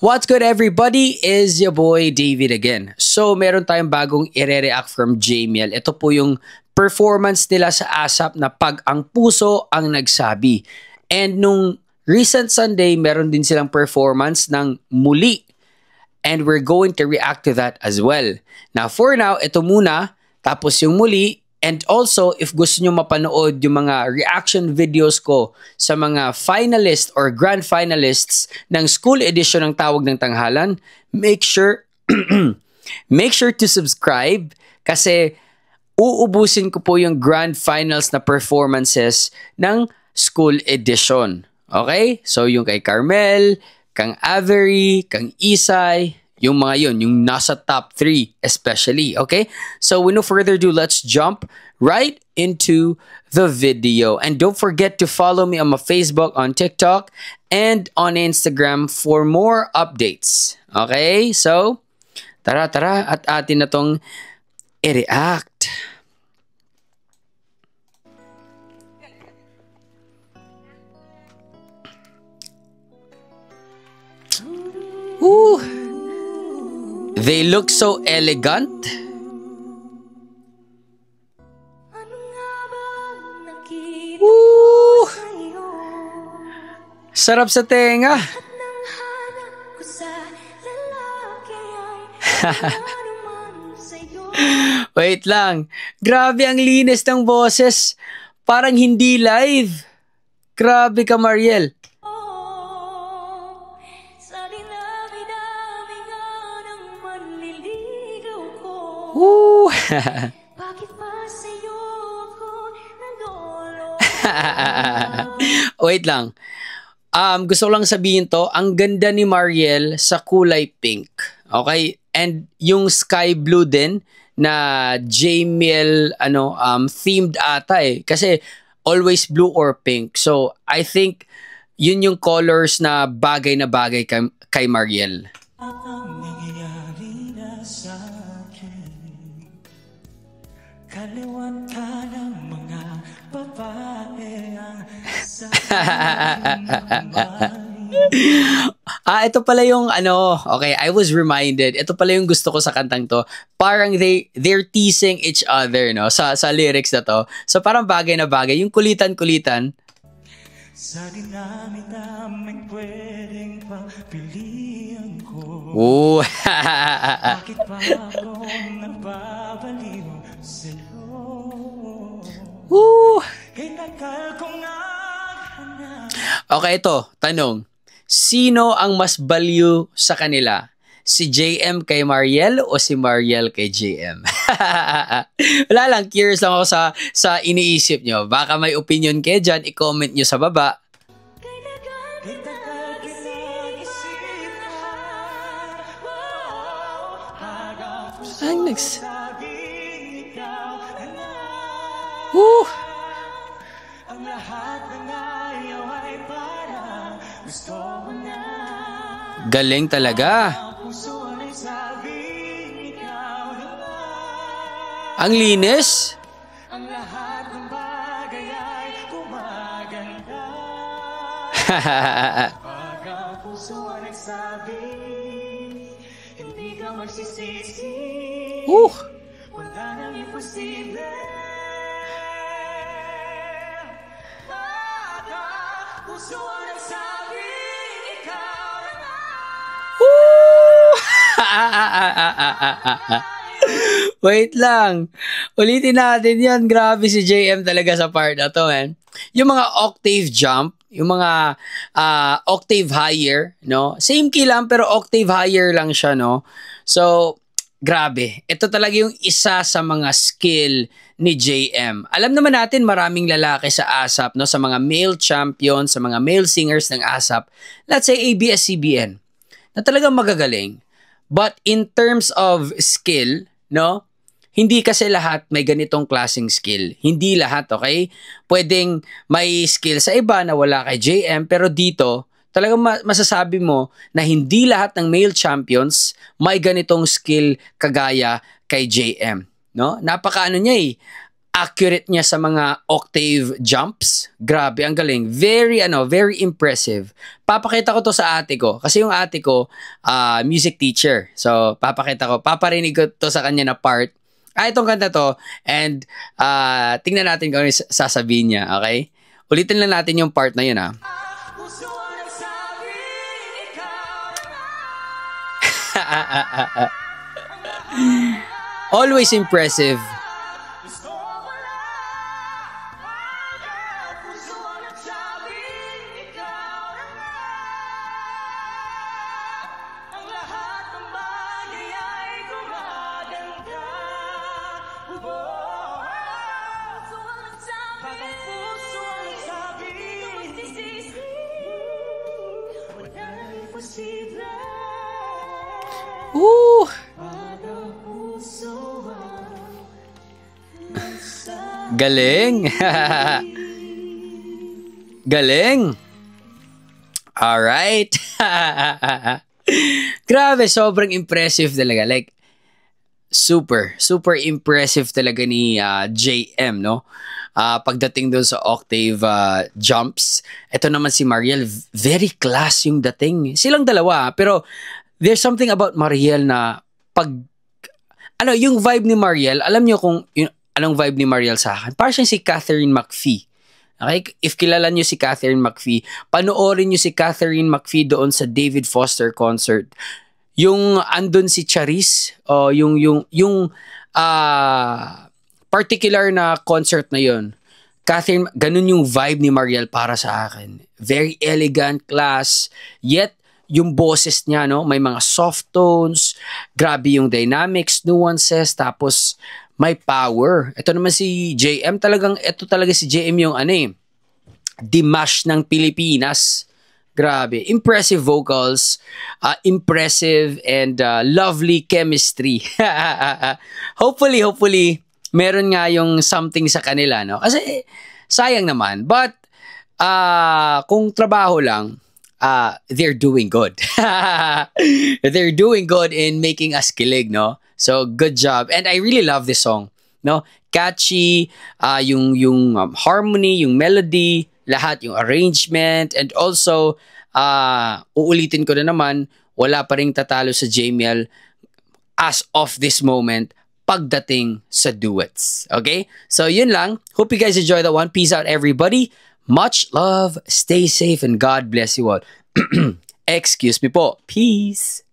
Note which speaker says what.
Speaker 1: What's good everybody? Is your boy David again. So meron tayong bagong i-react from JMiel. Ito po yung performance nila sa ASAP na Pag Ang Puso Ang Nagsabi. And nung recent Sunday, meron din silang performance ng Muli. And we're going to react to that as well. Now for now, ito muna, tapos yung Muli. And also, if gusto nyo mapanood yung mga reaction videos ko sa mga finalists or grand finalists ng school edition ng Tawag ng Tanghalan, make sure to subscribe kasi uubusin ko po yung grand finals na performances ng school edition. Okay? So yung kay Carmel, kang Avery, kang Isay, yung mga yun, yung nasa top 3 especially, okay? So with no further ado, let's jump right into the video. And don't forget to follow me on my Facebook, on TikTok, and on Instagram for more updates. Okay? So, tara at atin na tong i-react. Ooh! They look so elegant. Woo! Sarap sa tenga. Wait lang. Grabe ang linis ng boses. Parang hindi live. Grabe ka, Mariel. Woo! Wait lang. Gusto ko lang sabihin to, ang ganda ni Mariel sa kulay pink. Okay? And yung sky blue din na JMiel themed ata eh. Kasi always blue or pink. So, I think yun yung colors na bagay kay Mariel. Kaliwan ka ng mga babae ito pala yung okay, I was reminded. Ito pala yung gusto ko sa kantang to. Parang they're teasing each other, no? Sa lyrics na to. So parang bagay na bagay. Yung kulitan-kulitan. Sa dinami-daming pwedeng papilian ko. Ooh. Bakit pa ako nagbabaliw sa'yo? Woo! Okay, ito. Tanong. Sino ang mas baliw sa kanila? Si JM kay Mariel o si Mariel kay JM? Wala lang. Curious lang ako sa iniisip nyo. Baka may opinion kayo dyan. I-comment nyo sa baba. Ang next. Woo! Galing talaga. Ang linis. Ang lahat ng bagay ay gumaganda. Pag ang puso ay nagsabi, hindi ka magsisisi. Wala nang imposible. Pag ang puso ay nagsabi, ikaw na nga. Wait lang. Ulitin natin yan. Grabe si JM talaga sa part na to, man. Yung mga octave jump, yung mga octave higher, no? Same key lang, pero octave higher lang siya, no? So, grabe. Ito talaga yung isa sa mga skill ni JM. Alam naman natin maraming lalaki sa ASAP, no? Sa mga male champions, sa mga male singers ng ASAP, let's say ABS-CBN, na talagang magagaling. But in terms of skill, no? Hindi kasi lahat may ganitong klaseng skill. Hindi lahat, okay? Pwedeng may skill sa iba na wala kay JM, pero dito, talagang masasabi mo na hindi lahat ng male champions may ganitong skill kagaya kay JM, no? Napakaano niya eh. accurate niya sa mga octave jumps. Grabe, ang galing. Very impressive. Papakita ko to sa ate ko. Kasi yung ate ko, music teacher. So, paparinig ko to sa kanya na part. Itong kanta to. And, tingnan natin kung ano sasabihin niya. Okay? Ulitin lang natin yung part na yun, ha. Always impressive. Woo! Galing! Galing! Alright! Grabe, sobrang impressive talaga. Like, super impressive talaga ni JM, no? Pagdating doon sa octave jumps. Ito naman si Mariel, very class yung dating. Silang dalawa, pero there's something about Mariel na yung vibe ni Mariel, alam niyo kung anong vibe ni Mariel sa akin? Parang siyang si Catherine McPhee. Okay? If kilala niyo si Catherine McPhee, panoorin niyo si Catherine McPhee doon sa David Foster concert. Yung andun si Charis, yung particular na concert na yun. Catherine, ganun yung vibe ni Mariel para sa akin. Very elegant, class, yet yung boses niya, no, may mga soft tones, grabe yung dynamics, nuances, tapos may power. Ito naman si JM, ito talaga si JM yung Dimash ng Pilipinas. Grabe, impressive vocals, impressive and lovely chemistry. Hopefully, meron nga yung something sa kanila, no? Kasi sayang naman, but kung trabaho lang, they're doing good. They're doing good in making us kilig, no? So, good job. And I really love this song, no? Catchy, yung harmony, yung melody, lahat, yung arrangement, and also, uulitin ko na naman, wala pa ring tatalo sa JML as of this moment pagdating sa duets. Okay? So, yun lang. Hope you guys enjoy that one. Peace out, everybody. Much love, stay safe, and God bless you all. Excuse me po. Peace.